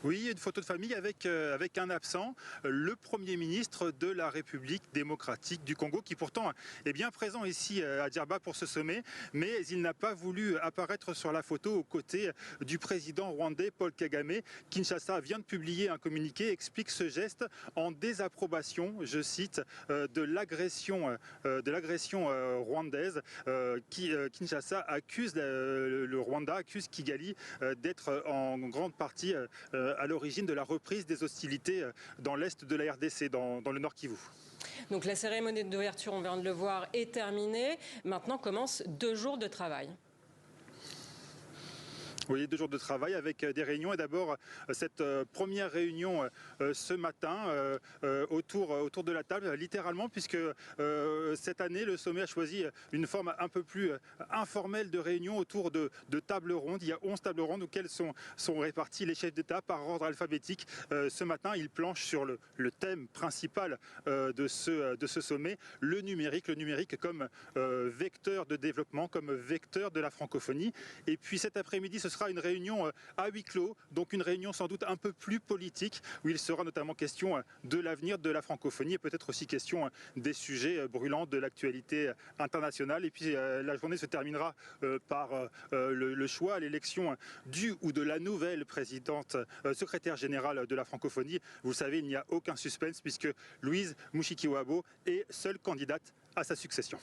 Oui, une photo de famille avec un absent, le Premier ministre de la République démocratique du Congo, qui pourtant est bien présent ici à Djerba pour ce sommet, mais il n'a pas voulu apparaître sur la photo aux côtés du président rwandais Paul Kagame. Kinshasa vient de publier un communiqué, explique ce geste en désapprobation, je cite, de l'agression rwandaise. Kinshasa accuse le Rwanda, accuse Kigali d'être en grande partie à l'origine de la reprise des hostilités dans l'est de la RDC, dans le Nord Kivu. Donc la cérémonie d'ouverture, on vient de le voir, est terminée. Maintenant commencent 2 jours de travail. Oui, 2 jours de travail avec des réunions. Et d'abord, cette première réunion ce matin autour de la table, littéralement, puisque cette année, le sommet a choisi une forme un peu plus informelle de réunion autour de tables rondes. Il y a 11 tables rondes auxquelles sont répartis les chefs d'État par ordre alphabétique. Ce matin, ils planchent sur le thème principal de ce sommet, le numérique comme vecteur de développement, comme vecteur de la francophonie. Et puis cet après-midi, ce sera une réunion à huis clos, donc une réunion sans doute un peu plus politique, où il sera notamment question de l'avenir de la francophonie et peut-être aussi question des sujets brûlants de l'actualité internationale. Et puis la journée se terminera par le choix, l'élection du ou de la nouvelle présidente secrétaire générale de la francophonie. Vous le savez, il n'y a aucun suspense puisque Louise Mushikiwabo est seule candidate à sa succession.